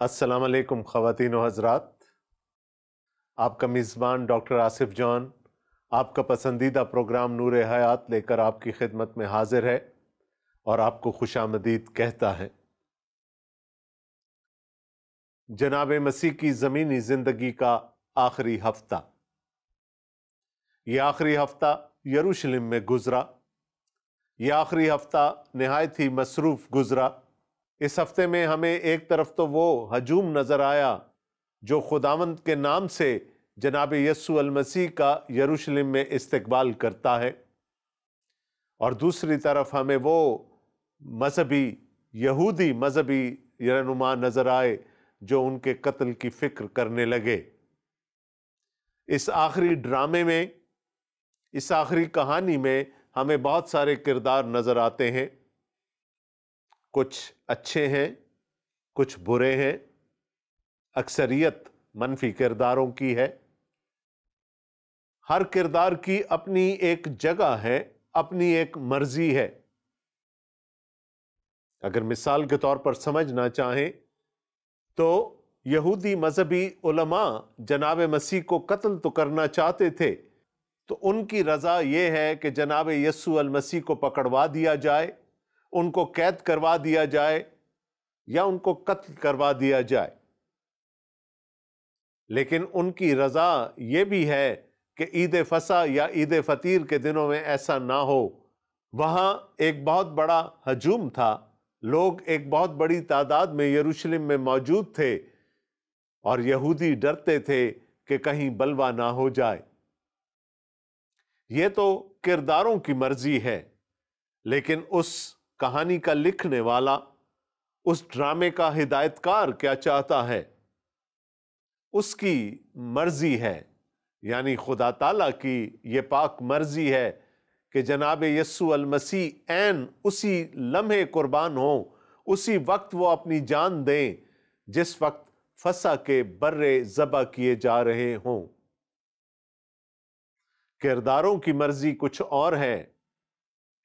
السلام علیکم خواتین و حضرات، آپ کا میزبان ڈاکٹر آصف جان آپ کا پسندیدہ پروگرام نور حیات لے کر آپ کی خدمت میں حاضر ہے اور آپ کو خوش آمدید کہتا ہے۔ جناب مسیح کی زمینی زندگی کا آخری ہفتہ، یہ آخری ہفتہ یروشلم میں گزرا۔ یہ آخری ہفتہ نہایت ہی مصروف گزرا۔ اس ہفتے میں ہمیں ایک طرف تو وہ ہجوم نظر آیا جو خداوند کے نام سے جناب یسوع المسیح کا یروشلم میں استقبال کرتا ہے، اور دوسری طرف ہمیں وہ یہودی مذہبی رہنما نظر آئے جو ان کے قتل کی فکر کرنے لگے۔ اس آخری ڈرامے میں، اس آخری کہانی میں ہمیں بہت سارے کردار نظر آتے ہیں۔ کچھ اچھے ہیں، کچھ برے ہیں، اکثریت منفی کرداروں کی ہے۔ ہر کردار کی اپنی ایک جگہ ہے، اپنی ایک مرضی ہے۔ اگر مثال کے طور پر سمجھنا چاہیں تو یہودی مذہبی علماء جناب مسیح کو قتل تو کرنا چاہتے تھے، تو ان کی رضا یہ ہے کہ جناب یسوع المسیح کو پکڑوا دیا جائے، ان کو قید کروا دیا جائے یا ان کو قتل کروا دیا جائے۔ لیکن ان کی رضا یہ بھی ہے کہ عید فصح یا عید فطیر کے دنوں میں ایسا نہ ہو۔ وہاں ایک بہت بڑا ہجوم تھا، لوگ ایک بہت بڑی تعداد میں یروشلم میں موجود تھے، اور یہودی ڈرتے تھے کہ کہیں بلوا نہ ہو جائے۔ یہ تو کرداروں کی مرضی ہے، لیکن اس کہانی کا لکھنے والا، اس ڈرامے کا ہدایت کار کیا چاہتا ہے؟ اس کی مرضی ہے، یعنی خدا تعالیٰ کی یہ پاک مرضی ہے کہ جناب یسوع المسیح عین اسی لمحے قربان ہوں، اسی وقت وہ اپنی جان دیں جس وقت فصح کے برے ذبح کیے جا رہے ہوں۔ کرداروں کی مرضی کچھ اور ہے،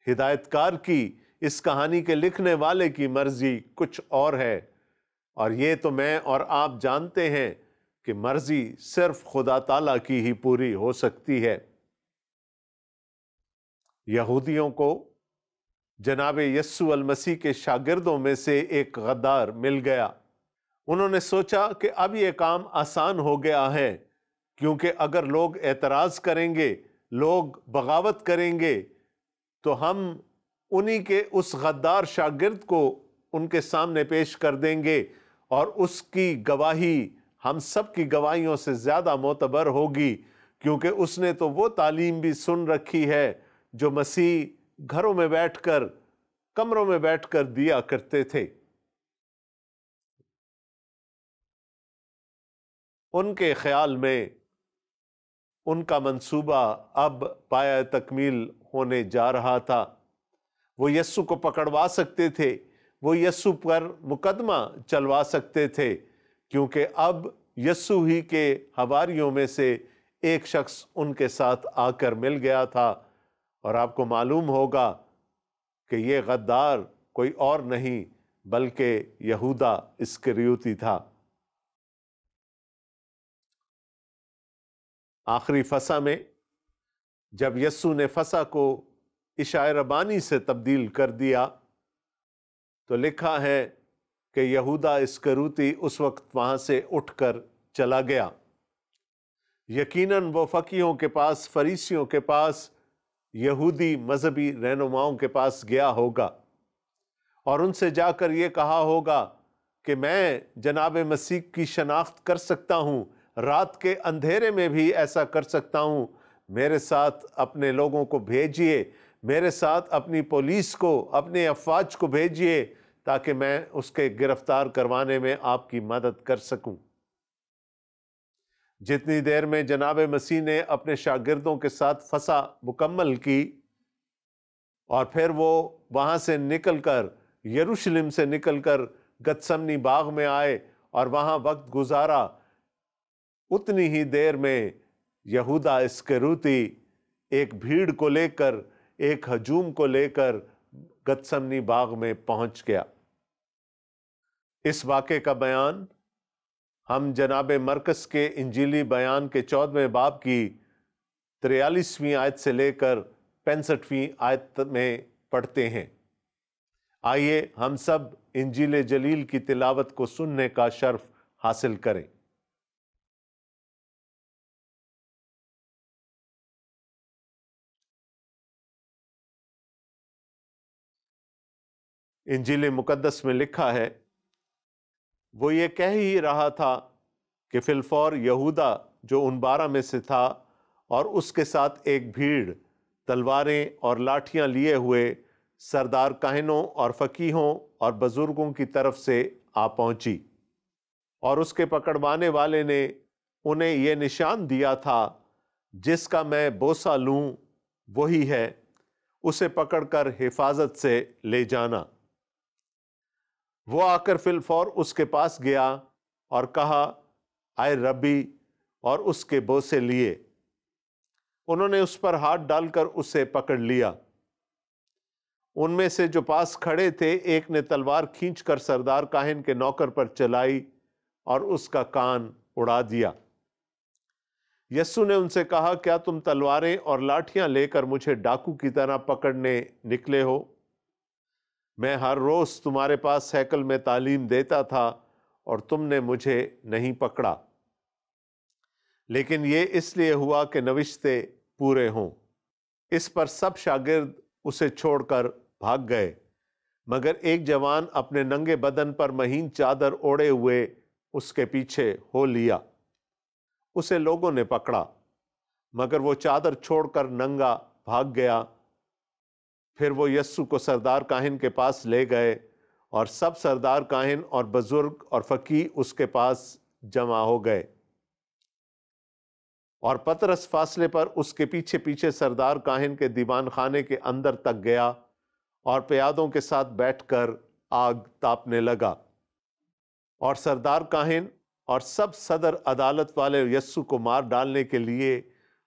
ہدایت کار کی، اس کہانی کے لکھنے والے کی مرضی کچھ اور ہے، اور یہ تو میں اور آپ جانتے ہیں کہ مرضی صرف خدا تعالیٰ کی ہی پوری ہو سکتی ہے۔ یہودیوں کو جناب یسوع المسیح کے شاگردوں میں سے ایک غدار مل گیا۔ انہوں نے سوچا کہ اب یہ کام آسان ہو گیا ہے، کیونکہ اگر لوگ اعتراض کریں گے، لوگ بغاوت کریں گے، تو ہم انہی کے اس غدار شاگرد کو ان کے سامنے پیش کر دیں گے، اور اس کی گواہی ہم سب کی گواہیوں سے زیادہ معتبر ہوگی، کیونکہ اس نے تو وہ تعلیم بھی سن رکھی ہے جو مسیح گھروں میں بیٹھ کر، کمروں میں بیٹھ کر دیا کرتے تھے۔ ان کے خیال میں ان کا منصوبہ اب پایہ تکمیل ہونے جا رہا تھا۔ وہ یسوع کو پکڑوا سکتے تھے، وہ یسوع پر مقدمہ چلوا سکتے تھے، کیونکہ اب یسوع ہی کے حواریوں میں سے ایک شخص ان کے ساتھ آ کر مل گیا تھا، اور آپ کو معلوم ہوگا کہ یہ غدار کوئی اور نہیں بلکہ یہودا اسکریوتی تھا۔ آخری فصح میں جب یسوع نے فصح کو عشاء ربانی سے تبدیل کر دیا، تو لکھا ہے کہ یہودا اسکریوتی اس وقت وہاں سے اٹھ کر چلا گیا۔ یقیناً وہ فقیہوں کے پاس، فریسیوں کے پاس، یہودی مذہبی رہنماؤں کے پاس گیا ہوگا، اور ان سے جا کر یہ کہا ہوگا کہ میں جناب مسیح کی شناخت کر سکتا ہوں، رات کے اندھیرے میں بھی ایسا کر سکتا ہوں، میرے ساتھ اپنے لوگوں کو بھیجئے، میرے ساتھ اپنی پولیس کو، اپنے افواج کو بھیجئے، تاکہ میں اس کے گرفتار کروانے میں آپ کی مدد کر سکوں۔ جتنی دیر میں جناب مسیح نے اپنے شاگردوں کے ساتھ فصح مکمل کی، اور پھر وہ وہاں سے نکل کر، یروشلم سے نکل کر گتسمنی باغ میں آئے اور وہاں وقت گزارا، اتنی ہی دیر میں یہودا اسکریوتی ایک بھیڑ کو لے کر، ایک ہجوم کو لے کر گتسمنی باغ میں پہنچ گیا۔ اس واقعے کا بیان ہم جناب مرکز کے انجیلی بیان کے 14ویں باب کی 43ویں آیت سے لے کر 65ویں آیت میں پڑھتے ہیں۔ آئیے ہم سب انجیل جلیل کی تلاوت کو سننے کا شرف حاصل کریں۔ انجیل مقدس میں لکھا ہے، وہ یہ کہہ ہی رہا تھا کہ فی الفور یہودا جو ان 12 میں سے تھا اور اس کے ساتھ ایک بھیڑ تلواریں اور لاٹھیاں لیے ہوئے سردار کاہنوں اور فقیہوں اور بزرگوں کی طرف سے آ پہنچی، اور اس کے پکڑوانے والے نے انہیں یہ نشان دیا تھا، جس کا میں بوسہ لوں وہی ہے، اسے پکڑ کر حفاظت سے لے جانا۔ وہ آ کر فی الفور اس کے پاس گیا اور کہا، اے ربی، اور اس کے بوسے لیے۔ انہوں نے اس پر ہاتھ ڈال کر اسے پکڑ لیا۔ ان میں سے جو پاس کھڑے تھے ایک نے تلوار کھینچ کر سردار کاہن کے نوکر پر چلائی اور اس کا کان اڑا دیا۔ یسوع نے ان سے کہا، کیا تم تلواریں اور لاٹھیاں لے کر مجھے ڈاکو کی طرح پکڑنے نکلے ہو؟ میں ہر روز تمہارے پاس ہیکل میں تعلیم دیتا تھا اور تم نے مجھے نہیں پکڑا، لیکن یہ اس لیے ہوا کہ نوشتے پورے ہوں۔ اس پر سب شاگرد اسے چھوڑ کر بھاگ گئے، مگر ایک جوان اپنے ننگے بدن پر مہین چادر اوڑے ہوئے اس کے پیچھے ہو لیا۔ اسے لوگوں نے پکڑا، مگر وہ چادر چھوڑ کر ننگا بھاگ گیا۔ پھر وہ یسوع کو سردار کاہن کے پاس لے گئے، اور سب سردار کاہن اور بزرگ اور فقیہ اس کے پاس جمع ہو گئے۔ اور پطرس فاصلے پر اس کے پیچھے پیچھے سردار کاہن کے دیوان خانے کے اندر تک گیا اور پیادوں کے ساتھ بیٹھ کر آگ تاپنے لگا۔ اور سردار کاہن اور سب صدر عدالت والے یسوع کو مار ڈالنے کے لیے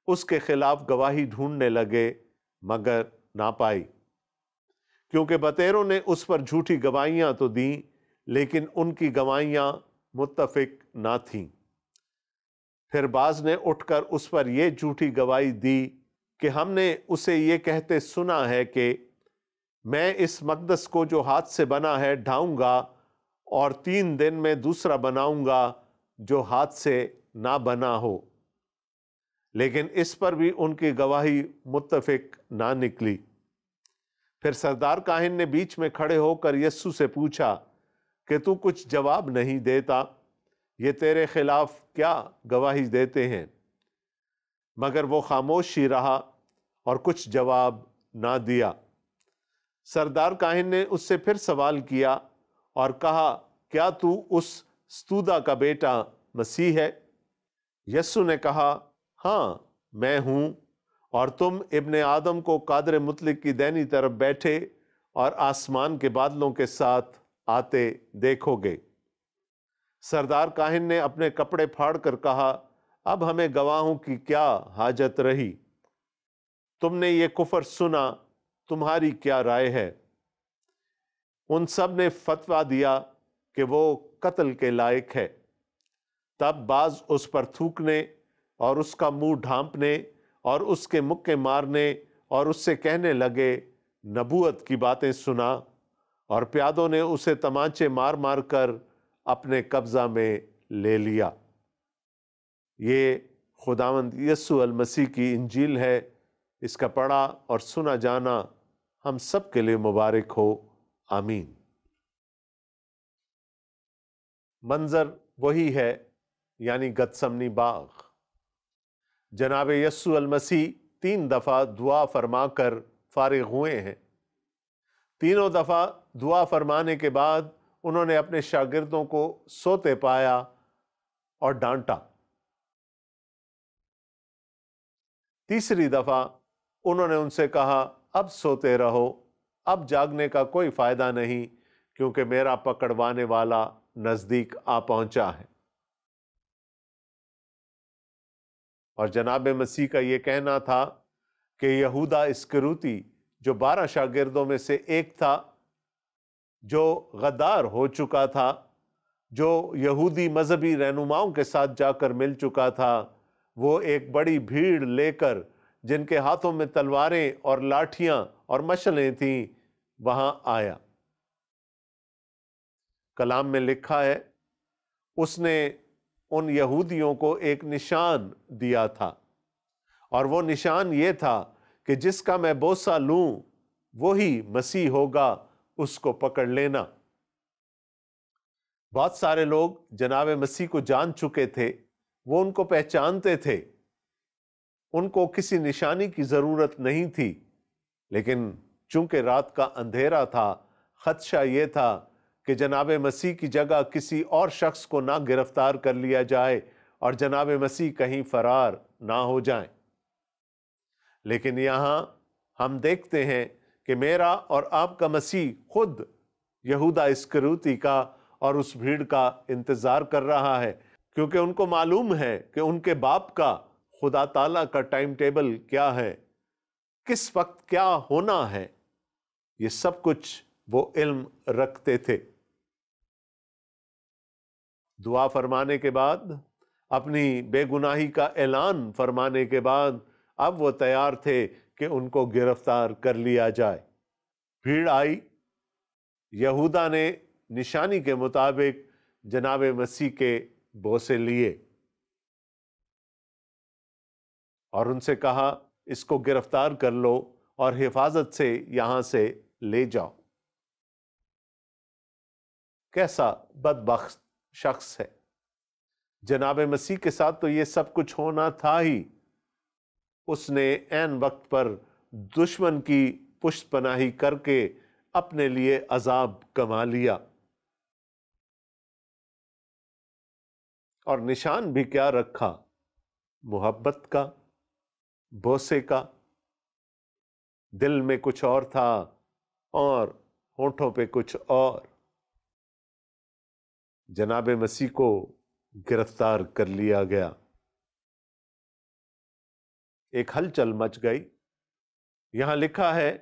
اس کے خلاف گواہی ڈھونڈنے لگے، مگر نہ پائی، کیونکہ بطیروں نے اس پر جھوٹی گواہیاں تو دیں، لیکن ان کی گواہیاں متفق نہ تھیں۔ پھر بعض نے اٹھ کر اس پر یہ جھوٹی گواہی دی کہ ہم نے اسے یہ کہتے سنا ہے کہ میں اس مقدس کو جو ہاتھ سے بنا ہے ڈھاؤں گا، اور 3 دن میں دوسرا بناؤں گا جو ہاتھ سے نہ بنا ہو۔ لیکن اس پر بھی ان کی گواہی متفق نہ نکلی۔ پھر سردار کاہن نے بیچ میں کھڑے ہو کر یسوع سے پوچھا کہ تو کچھ جواب نہیں دیتا؟ یہ تیرے خلاف کیا گواہی دیتے ہیں؟ مگر وہ خاموش ہی رہا اور کچھ جواب نہ دیا۔ سردار کاہن نے اس سے پھر سوال کیا اور کہا، کیا تو اس ستودا کا بیٹا مسیح ہے؟ یسوع نے کہا، ہاں میں ہوں، اور تم ابن آدم کو قادر مطلق کی دینی طرف بیٹھے اور آسمان کے بادلوں کے ساتھ آتے دیکھو گے۔ سردار کاہن نے اپنے کپڑے پھاڑ کر کہا، اب ہمیں گواہوں کی کیا حاجت رہی؟ تم نے یہ کفر سنا، تمہاری کیا رائے ہے؟ ان سب نے فتویٰ دیا کہ وہ قتل کے لائق ہے۔ تب بعض اس پر تھوکنے اور اس کا منہ ڈھانپنے اور اس کے مکے مارنے اور اس سے کہنے لگے، نبوت کی باتیں سنا، اور پیادوں نے اسے تمانچے مار مار کر اپنے قبضہ میں لے لیا۔ یہ خداوند یسوع المسیح کی انجیل ہے۔ اس کا پڑھا اور سنا جانا ہم سب کے لیے مبارک ہو، آمین۔ منظر وہی ہے، یعنی گتسمنی باغ۔ جناب یسوع المسیح 3 دفعہ دعا فرما کر فارغ ہوئے ہیں۔ تینوں دفعہ دعا فرمانے کے بعد انہوں نے اپنے شاگردوں کو سوتے پایا اور ڈانٹا۔ تیسری دفعہ انہوں نے ان سے کہا، اب سوتے رہو، اب جاگنے کا کوئی فائدہ نہیں، کیونکہ میرا پکڑوانے والا نزدیک آ پہنچا ہے۔ اور جناب مسیح کا یہ کہنا تھا کہ یہودا اسکریوتی جو 12 شاگردوں میں سے ایک تھا، جو غدار ہو چکا تھا، جو یہودی مذہبی رہنماؤں کے ساتھ جا کر مل چکا تھا، وہ ایک بڑی بھیڑ لے کر، جن کے ہاتھوں میں تلواریں اور لاٹھیاں اور مشلیں تھیں، وہاں آیا۔ کلام میں لکھا ہے اس نے ان یہودیوں کو ایک نشان دیا تھا، اور وہ نشان یہ تھا کہ جس کا میں بوسہ لوں وہی مسیح ہوگا، اس کو پکڑ لینا۔ بہت سارے لوگ جناب مسیح کو جان چکے تھے، وہ ان کو پہچانتے تھے، ان کو کسی نشانی کی ضرورت نہیں تھی، لیکن چونکہ رات کا اندھیرا تھا، خدشہ یہ تھا کہ جناب مسیح کی جگہ کسی اور شخص کو نہ گرفتار کر لیا جائے اور جناب مسیح کہیں فرار نہ ہو جائیں۔ لیکن یہاں ہم دیکھتے ہیں کہ میرا اور آپ کا مسیح خود یہودا اسکریوتی کا اور اس بھیڑ کا انتظار کر رہا ہے، کیونکہ ان کو معلوم ہے کہ ان کے باپ کا، خدا تعالیٰ کا ٹائم ٹیبل کیا ہے، کس وقت کیا ہونا ہے، یہ سب کچھ وہ علم رکھتے تھے۔ دعا فرمانے کے بعد، اپنی بے گناہی کا اعلان فرمانے کے بعد، اب وہ تیار تھے کہ ان کو گرفتار کر لیا جائے۔ بھیڑ آئی، یہودا نے نشانی کے مطابق جناب مسیح کے بوسے لیے اور ان سے کہا اس کو گرفتار کر لو اور حفاظت سے یہاں سے لے جاؤ۔ کیسا بدبخت شخص ہے! جناب مسیح کے ساتھ تو یہ سب کچھ ہونا تھا ہی، اس نے عین وقت پر دشمن کی پشت پناہی کر کے اپنے لیے عذاب کما لیا۔ اور نشان بھی کیا رکھا؟ محبت کا، بوسے کا۔ دل میں کچھ اور تھا اور ہونٹوں پہ کچھ اور۔ جناب مسیح کو گرفتار کر لیا گیا۔ ایک ہلچل مچ گئی۔ یہاں لکھا ہے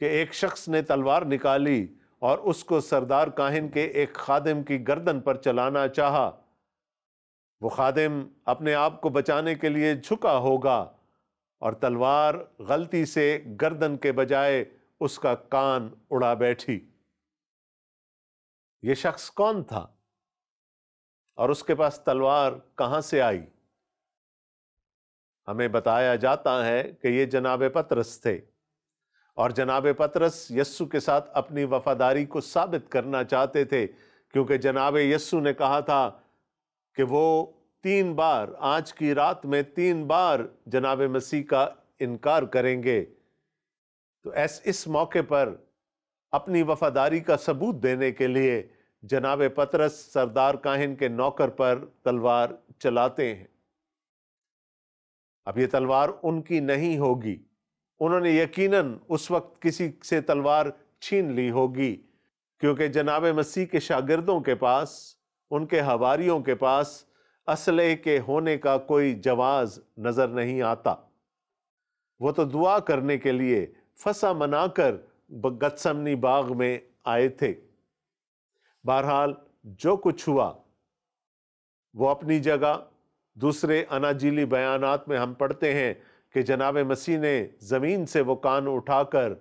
کہ ایک شخص نے تلوار نکالی اور اس کو سردار کاہن کے ایک خادم کی گردن پر چلانا چاہا۔ وہ خادم اپنے آپ کو بچانے کے لیے جھکا ہوگا اور تلوار غلطی سے گردن کے بجائے اس کا کان اڑا بیٹھی۔ یہ شخص کون تھا اور اس کے پاس تلوار کہاں سے آئی؟ ہمیں بتایا جاتا ہے کہ یہ جناب پطرس تھے، اور جناب پطرس یسوع کے ساتھ اپنی وفاداری کو ثابت کرنا چاہتے تھے، کیونکہ جناب یسوع نے کہا تھا کہ وہ 3 بار، آج کی رات میں 3 بار جناب مسیح کا انکار کریں گے۔ تو اس موقع پر اپنی وفاداری کا ثبوت دینے کے لیے جناب پطرس سردار کاہن کے نوکر پر تلوار چلاتے ہیں۔ اب یہ تلوار ان کی نہیں ہوگی، انہوں نے یقیناً اس وقت کسی سے تلوار چھین لی ہوگی، کیونکہ جناب مسیح کے شاگردوں کے پاس، ان کے حواریوں کے پاس اسلحے کے ہونے کا کوئی جواز نظر نہیں آتا۔ وہ تو دعا کرنے کے لیے فسح منا کر گتسمنی باغ میں آئے تھے۔ بہرحال جو کچھ ہوا وہ اپنی جگہ۔ دوسرے اناجیلی بیانات میں ہم پڑھتے ہیں کہ جناب مسیح نے زمین سے وہ کان اٹھا کر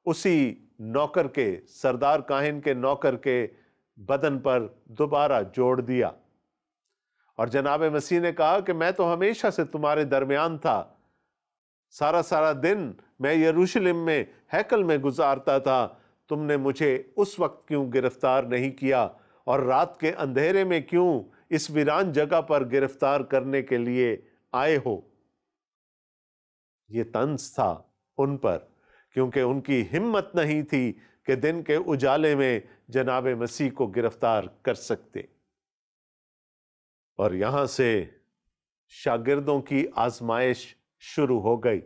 اسی نوکر کے، سردار کاہن کے نوکر کے بدن پر دوبارہ جوڑ دیا، اور جناب مسیح نے کہا کہ میں تو ہمیشہ سے تمہارے درمیان تھا، سارا دن میں یروشلم میں ہیکل میں گزارتا تھا، تم نے مجھے اس وقت کیوں گرفتار نہیں کیا، اور رات کے اندھیرے میں کیوں اس ویران جگہ پر گرفتار کرنے کے لیے آئے ہو؟ یہ طنز تھا ان پر، کیونکہ ان کی ہمت نہیں تھی کہ دن کے اجالے میں جناب مسیح کو گرفتار کر سکتے۔ اور یہاں سے شاگردوں کی آزمائش شروع ہو گئی۔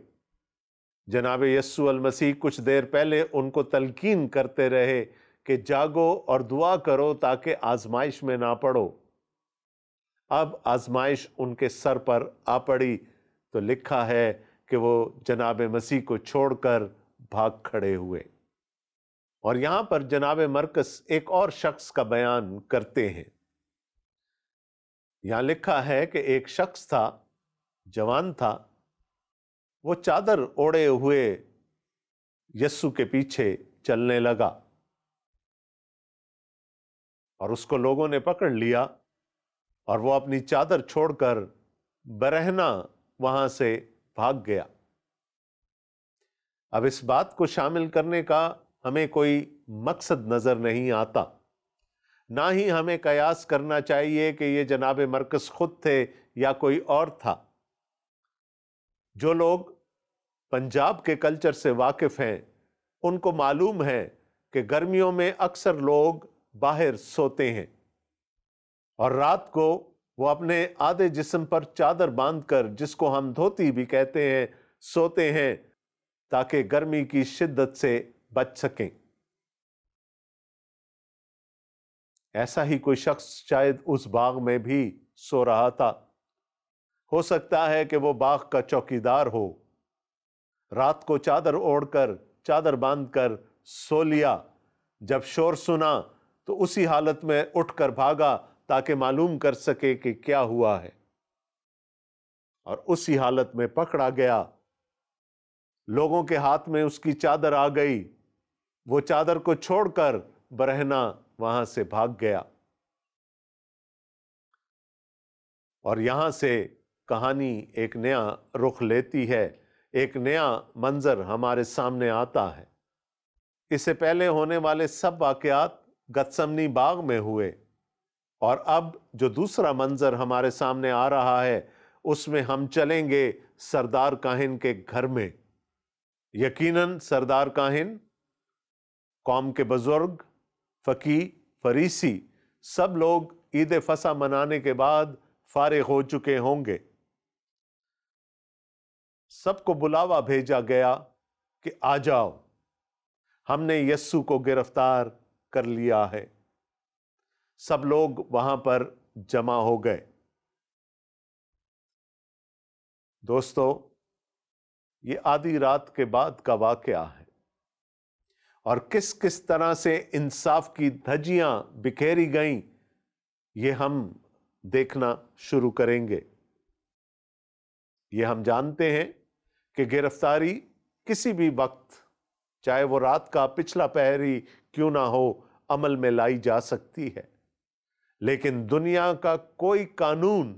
جناب یسوع المسیح کچھ دیر پہلے ان کو تلقین کرتے رہے کہ جاگو اور دعا کرو تاکہ آزمائش میں نہ پڑو۔ اب آزمائش ان کے سر پر آ پڑی تو لکھا ہے کہ وہ جناب مسیح کو چھوڑ کر بھاگ کھڑے ہوئے۔ اور یہاں پر جناب مرقس ایک اور شخص کا بیان کرتے ہیں۔ یہاں لکھا ہے کہ ایک شخص تھا، جوان تھا، وہ چادر اوڑے ہوئے یسوع کے پیچھے چلنے لگا اور اس کو لوگوں نے پکڑ لیا اور وہ اپنی چادر چھوڑ کر برہنہ وہاں سے بھاگ گیا۔ اب اس بات کو شامل کرنے کا ہمیں کوئی مقصد نظر نہیں آتا، نہ ہی ہمیں قیاس کرنا چاہیے کہ یہ جناب مرقس خود تھے یا کوئی اور تھا۔ جو لوگ پنجاب کے کلچر سے واقف ہیں ان کو معلوم ہے کہ گرمیوں میں اکثر لوگ باہر سوتے ہیں اور رات کو وہ اپنے آدھے جسم پر چادر باندھ کر، جس کو ہم دھوتی بھی کہتے ہیں، سوتے ہیں تاکہ گرمی کی شدت سے بچ سکیں۔ ایسا ہی کوئی شخص شاید اس باغ میں بھی سو رہا تھا۔ ہو سکتا ہے کہ وہ باغ کا چوکیدار ہو، رات کو چادر اوڑھ کر، چادر باندھ کر سو لیا، جب شور سنا تو اسی حالت میں اٹھ کر بھاگا تاکہ معلوم کر سکے کہ کیا ہوا ہے، اور اسی حالت میں پکڑا گیا۔ لوگوں کے ہاتھ میں اس کی چادر آ گئی، وہ چادر کو چھوڑ کر برہنہ وہاں سے بھاگ گیا۔ اور یہاں سے کہانی ایک نیا رخ لیتی ہے، ایک نیا منظر ہمارے سامنے آتا ہے۔ اس سے پہلے ہونے والے سب واقعات گتسمنی باغ میں ہوئے، اور اب جو دوسرا منظر ہمارے سامنے آ رہا ہے اس میں ہم چلیں گے سردار کاہن کے گھر میں۔ یقیناً سردار کاہن، قوم کے بزرگ، فقیہ، فریسی، سب لوگ عید فصح منانے کے بعد فارغ ہو چکے ہوں گے۔ سب کو بلاوا بھیجا گیا کہ آ جاؤ، ہم نے یسوع کو گرفتار کر لیا ہے۔ سب لوگ وہاں پر جمع ہو گئے۔ دوستو، یہ آدھی رات کے بعد کا واقعہ ہے، اور کس کس طرح سے انصاف کی دھجیاں بکھیری گئیں یہ ہم دیکھنا شروع کریں گے۔ یہ ہم جانتے ہیں کہ گرفتاری کسی بھی وقت، چاہے وہ رات کا پچھلا پہر ہی کیوں نہ ہو، عمل میں لائی جا سکتی ہے، لیکن دنیا کا کوئی قانون،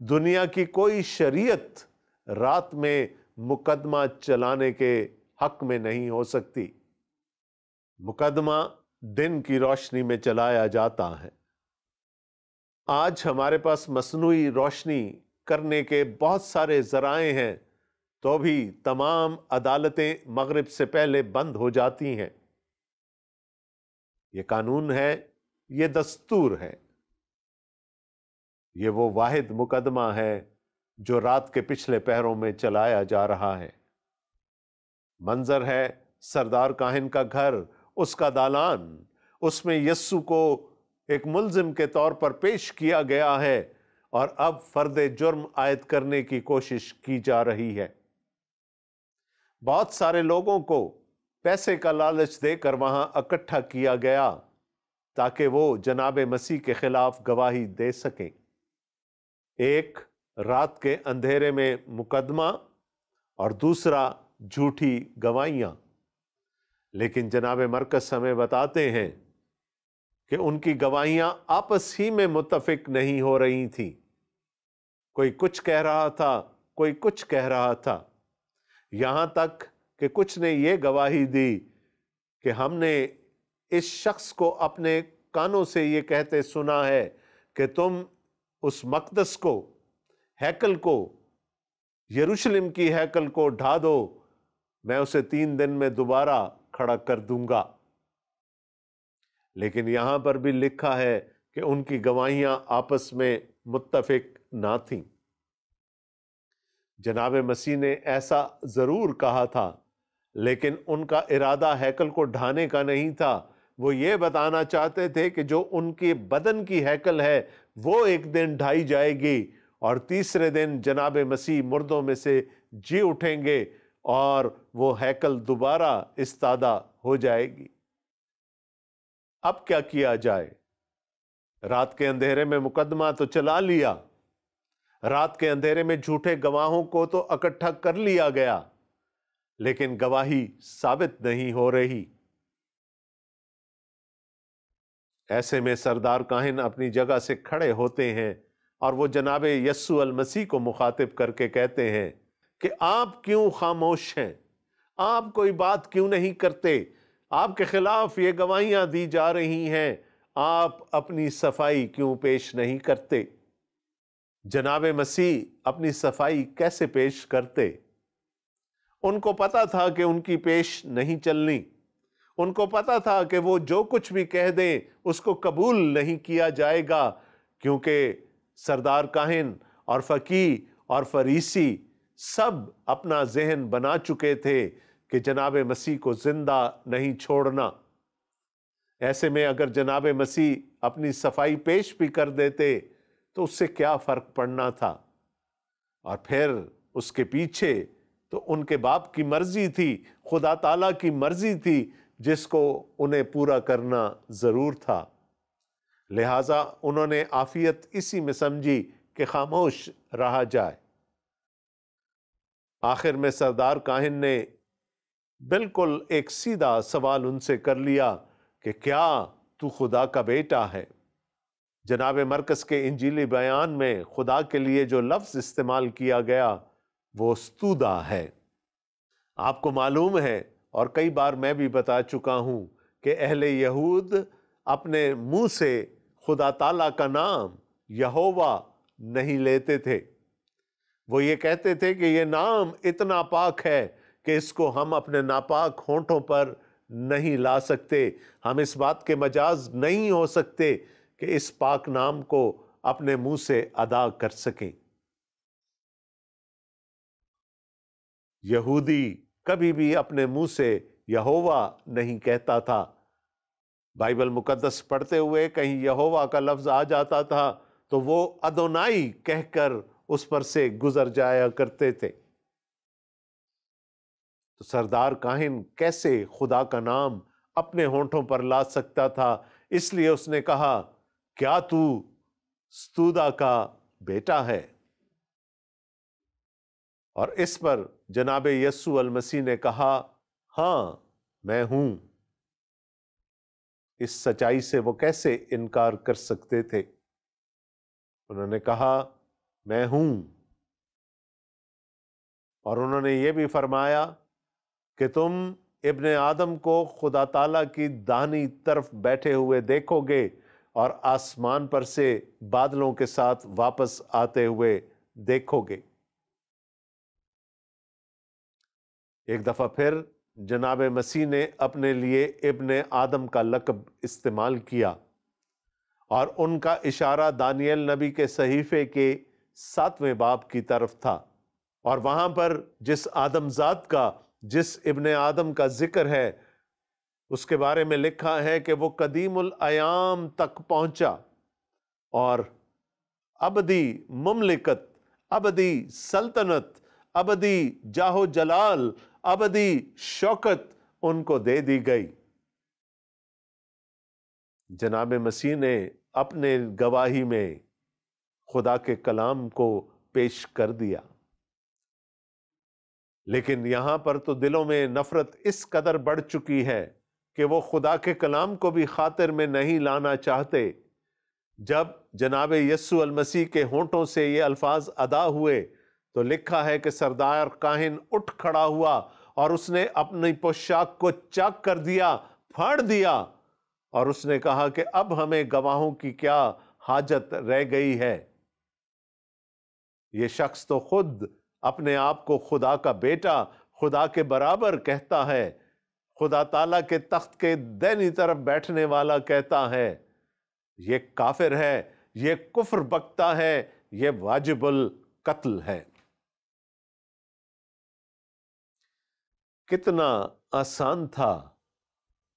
دنیا کی کوئی شریعت رات میں مقدمہ چلانے کے حق میں نہیں ہو سکتی۔ مقدمہ دن کی روشنی میں چلایا جاتا ہے۔ آج ہمارے پاس مصنوعی روشنی کرنے کے بہت سارے ذرائع ہیں، تو بھی تمام عدالتیں مغرب سے پہلے بند ہو جاتی ہیں۔ یہ قانون ہے، یہ دستور ہے، یہ وہ واحد مقدمہ ہے جو رات کے پچھلے پہروں میں چلایا جا رہا ہے۔ منظر ہے سردار کاہن کا گھر، اس کا دالان، اس میں یسوع کو ایک ملزم کے طور پر پیش کیا گیا ہے، اور اب فرد جرم عائد کرنے کی کوشش کی جا رہی ہے۔ بہت سارے لوگوں کو پیسے کا لالچ دے کر وہاں اکٹھا کیا گیا تاکہ وہ جناب مسیح کے خلاف گواہی دے سکیں۔ ایک رات کے اندھیرے میں مقدمہ، اور دوسرا جھوٹی گواہیاں۔ لیکن جناب مرقس ہمیں بتاتے ہیں کہ ان کی گواہیاں آپس ہی میں متفق نہیں ہو رہی تھیں۔ کوئی کچھ کہہ رہا تھا، کوئی کچھ کہہ رہا تھا، یہاں تک کہ کچھ نے یہ گواہی دی کہ ہم نے اس شخص کو اپنے کانوں سے یہ کہتے سنا ہے کہ تم اس مقدس کو، ہیکل کو، یروشلم کی ہیکل کو ڈھا دو، میں اسے 3 دن میں دوبارہ کھڑا کر دوں گا۔ لیکن یہاں پر بھی لکھا ہے کہ ان کی گواہیاں آپس میں متفق نہ تھیں۔ جناب مسیح نے ایسا ضرور کہا تھا، لیکن ان کا ارادہ ہیکل کو ڈھانے کا نہیں تھا۔ وہ یہ بتانا چاہتے تھے کہ جو ان کے بدن کی ہیکل ہے وہ ایک دن ڈھائی جائے گی، اور تیسرے دن جناب مسیح مردوں میں سے جی اٹھیں گے اور وہ ہیکل دوبارہ استادہ ہو جائے گی۔ اب کیا کیا جائے؟ رات کے اندھیرے میں مقدمہ تو چلا لیا، رات کے اندھیرے میں جھوٹے گواہوں کو تو اکٹھا کر لیا گیا، لیکن گواہی ثابت نہیں ہو رہی۔ ایسے میں سردار کاہن اپنی جگہ سے کھڑے ہوتے ہیں اور وہ جناب یسوع المسیح کو مخاطب کر کے کہتے ہیں کہ آپ کیوں خاموش ہیں؟ آپ کوئی بات کیوں نہیں کرتے؟ آپ کے خلاف یہ گواہیاں دی جا رہی ہیں، آپ اپنی صفائی کیوں پیش نہیں کرتے؟ جناب مسیح اپنی صفائی کیسے پیش کرتے؟ ان کو پتا تھا کہ ان کی پیش نہیں چلنی، ان کو پتا تھا کہ وہ جو کچھ بھی کہہ دیں اس کو قبول نہیں کیا جائے گا، کیونکہ سردار کاہن اور فقیہ اور فریسی سب اپنا ذہن بنا چکے تھے کہ جناب مسیح کو زندہ نہیں چھوڑنا۔ ایسے میں اگر جناب مسیح اپنی صفائی پیش بھی کر دیتے تو اس سے کیا فرق پڑنا تھا؟ اور پھر اس کے پیچھے تو ان کے باپ کی مرضی تھی، خدا تعالیٰ کی مرضی تھی، جس کو انہیں پورا کرنا ضرور تھا۔ لہٰذا انہوں نے عافیت اسی میں سمجھی کہ خاموش رہا جائے۔ آخر میں سردار کاہن نے بالکل ایک سیدھا سوال ان سے کر لیا کہ کیا تو خدا کا بیٹا ہے؟ جناب مرقس کے انجیلی بیان میں خدا کے لیے جو لفظ استعمال کیا گیا وہ استودا ہے۔ آپ کو معلوم ہے اور کئی بار میں بھی بتا چکا ہوں کہ اہل یہود اپنے منہ سے خدا تعالیٰ کا نام یہوہ نہیں لیتے تھے۔ وہ یہ کہتے تھے کہ یہ نام اتنا پاک ہے کہ اس کو ہم اپنے ناپاک ہونٹوں پر نہیں لا سکتے، ہم اس بات کے مجاز نہیں ہو سکتے کہ اس پاک نام کو اپنے منہ سے ادا کر سکیں۔ یہودی کبھی بھی اپنے منہ سے یہوہ نہیں کہتا تھا۔ بائبل مقدس پڑھتے ہوئے کہیں یہوہ کا لفظ آ جاتا تھا تو وہ ادونائی کہہ کر اس پر سے گزر جایا کرتے تھے۔ تو سردار کاہن کیسے خدا کا نام اپنے ہونٹوں پر لا سکتا تھا؟ اس لیے اس نے کہا، کیا تو استودا کا بیٹا ہے؟ اور اس پر جناب یسوع المسیح نے کہا، ہاں میں ہوں۔ اس سچائی سے وہ کیسے انکار کر سکتے تھے؟ انہوں نے کہا، میں ہوں۔ اور انہوں نے یہ بھی فرمایا کہ تم ابن آدم کو خدا تعالیٰ کی داہنی طرف بیٹھے ہوئے دیکھو گے اور آسمان پر سے بادلوں کے ساتھ واپس آتے ہوئے دیکھو گے۔ ایک دفعہ پھر جناب مسیح نے اپنے لیے ابن آدم کا لقب استعمال کیا اور ان کا اشارہ دانییل نبی کے صحیفے کے 7ویں باب کی طرف تھا، اور وہاں پر جس آدم ذات کا، جس ابن آدم کا ذکر ہے، اس کے بارے میں لکھا ہے کہ وہ قدیم الایام تک پہنچا اور ابدی مملکت، ابدی سلطنت، ابدی جاہ و جلال، ابدی شوکت ان کو دے دی گئی۔ جناب مسیح نے اپنے گواہی میں خدا کے کلام کو پیش کر دیا، لیکن یہاں پر تو دلوں میں نفرت اس قدر بڑھ چکی ہے کہ وہ خدا کے کلام کو بھی خاطر میں نہیں لانا چاہتے۔ جب جناب یسوع المسیح کے ہونٹوں سے یہ الفاظ ادا ہوئے تو لکھا ہے کہ سردار کاہن اٹھ کھڑا ہوا اور اس نے اپنی پوشاک کو چاک کر دیا، پھاڑ دیا، اور اس نے کہا کہ اب ہمیں گواہوں کی کیا حاجت رہ گئی ہے؟ یہ شخص تو خود اپنے آپ کو خدا کا بیٹا، خدا کے برابر کہتا ہے، خدا تعالیٰ کے تخت کے دائنی طرف بیٹھنے والا کہتا ہے۔ یہ کافر ہے، یہ کفر بکتا ہے، یہ واجب القتل ہے۔ کتنا آسان تھا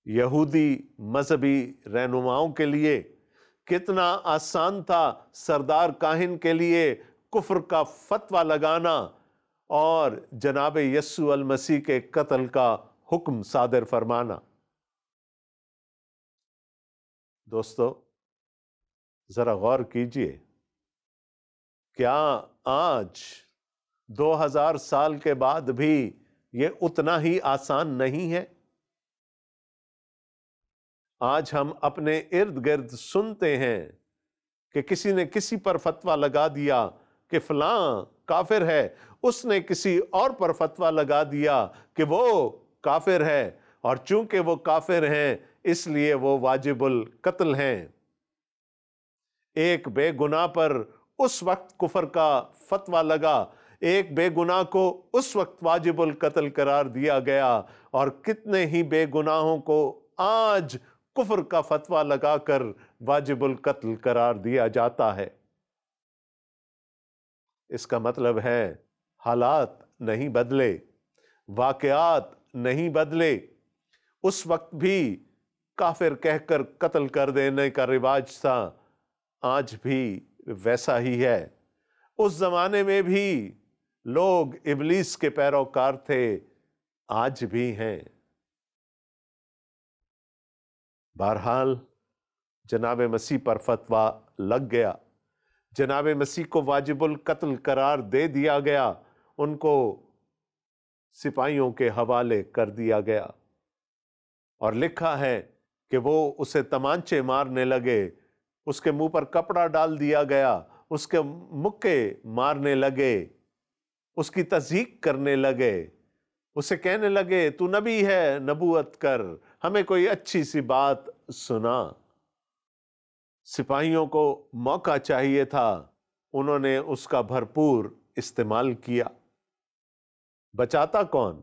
یہودی مذہبی رہنماؤں کے لیے، کتنا آسان تھا سردار کاہن کے لیے کفر کا فتویٰ لگانا اور جناب یسوع المسیح کے قتل کا حکم صادر فرمانا۔ دوستو، ذرا غور کیجئے، کیا آج 2000 سال کے بعد بھی یہ اتنا ہی آسان نہیں ہے؟ آج ہم اپنے ارد گرد سنتے ہیں کہ کسی نے کسی پر فتویٰ لگا دیا کہ فلاں کافر ہے، اس نے کسی اور پر فتویٰ لگا دیا کہ وہ کافر ہے، اور چونکہ وہ کافر ہیں اس لیے وہ واجب القتل ہیں۔ ایک بے گناہ پر اس وقت کفر کا فتویٰ لگا، ایک بے گناہ کو اس وقت واجب القتل قرار دیا گیا، اور کتنے ہی بے گناہوں کو آج کفر کا فتویٰ لگا کر واجب القتل قرار دیا جاتا ہے۔ اس کا مطلب ہے حالات نہیں بدلے، واقعات نہیں بدلے۔ اس وقت بھی کافر کہہ کر قتل کر دینے کا رواج تھا، آج بھی ویسا ہی ہے۔ اس زمانے میں بھی لوگ ابلیس کے پیروکار تھے، آج بھی ہیں۔ بہرحال جناب مسیح پر فتویٰ لگ گیا، جناب مسیح کو واجب القتل قرار دے دیا گیا، ان کو سپاہیوں کے حوالے کر دیا گیا، اور لکھا ہے کہ وہ اسے تمانچے مارنے لگے، اس کے منہ پر کپڑا ڈال دیا گیا، اس کے مکے مارنے لگے، اس کی تصدیق کرنے لگے، اسے کہنے لگے تو نبی ہے، نبوت کر، ہمیں کوئی اچھی سی بات سنا۔ سپاہیوں کو موقع چاہیے تھا، انہوں نے اس کا بھرپور استعمال کیا۔ بچاتا کون؟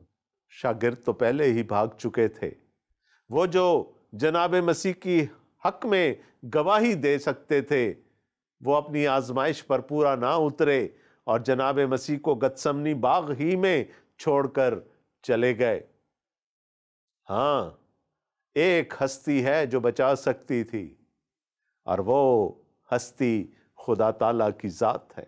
شاگرد تو پہلے ہی بھاگ چکے تھے، وہ جو جناب مسیح کی حق میں گواہی دے سکتے تھے، وہ اپنی آزمائش پر پورا نہ اترے اور جناب مسیح کو گتسمنی باغ ہی میں چھوڑ کر چلے گئے۔ ہاں، ایک ہستی ہے جو بچا سکتی تھی، اور وہ ہستی خدا تعالیٰ کی ذات ہے۔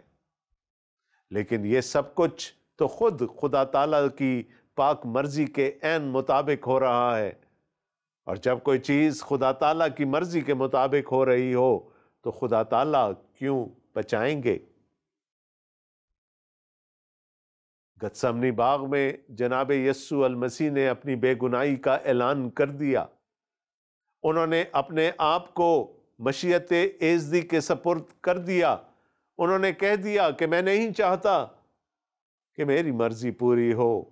لیکن یہ سب کچھ تو خود خدا تعالیٰ کی پاک مرضی کے عین مطابق ہو رہا ہے، اور جب کوئی چیز خدا تعالیٰ کی مرضی کے مطابق ہو رہی ہو تو خدا تعالیٰ کیوں بچائیں گے؟ گتسمنی باغ میں جناب یسوع المسیح نے اپنی بے گناہی کا اعلان کر دیا، انہوں نے اپنے آپ کو مشیت ایزدی کے سپرد کر دیا، انہوں نے کہہ دیا کہ میں نہیں چاہتا کہ میری مرضی پوری ہو،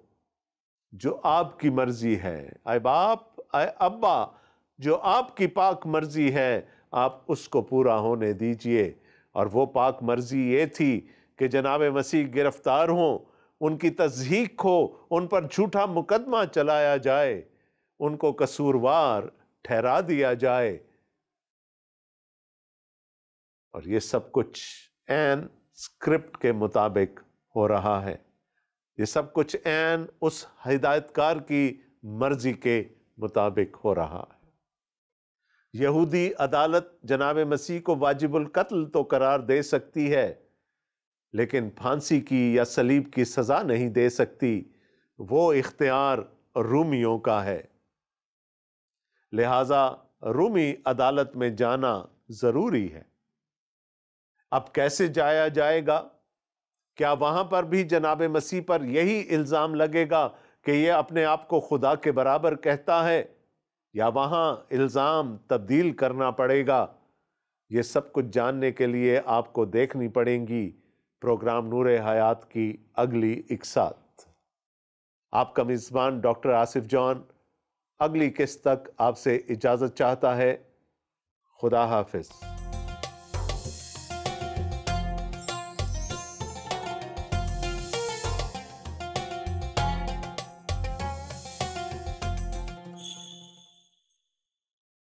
جو آپ کی مرضی ہے، اے باپ، اے ابا، جو آپ کی پاک مرضی ہے آپ اس کو پورا ہونے دیجئے۔ اور وہ پاک مرضی یہ تھی کہ جناب مسیح گرفتار ہوں، ان کی تصدیق ہو، ان پر جھوٹا مقدمہ چلایا جائے، ان کو قصوروار ٹھہرا دیا جائے، اور یہ سب کچھ عین اسکرپٹ کے مطابق ہو رہا ہے، یہ سب کچھ عین اس ہدایتکار کی مرضی کے مطابق ہو رہا ہے۔ یہودی عدالت جناب مسیح کو واجب القتل تو قرار دے سکتی ہے، لیکن پھانسی کی یا صلیب کی سزا نہیں دے سکتی، وہ اختیار رومیوں کا ہے۔ لہٰذا رومی عدالت میں جانا ضروری ہے۔ اب کیسے جایا جائے گا؟ کیا وہاں پر بھی جناب مسیح پر یہی الزام لگے گا کہ یہ اپنے آپ کو خدا کے برابر کہتا ہے، یا وہاں الزام تبدیل کرنا پڑے گا؟ یہ سب کچھ جاننے کے لیے آپ کو دیکھنی پڑیں گی پروگرام نور حیات کی اگلی اقساط۔ آپ کا میزبان ڈاکٹر آصف جان اگلی قسط تک آپ سے اجازت چاہتا ہے۔ خدا حافظ۔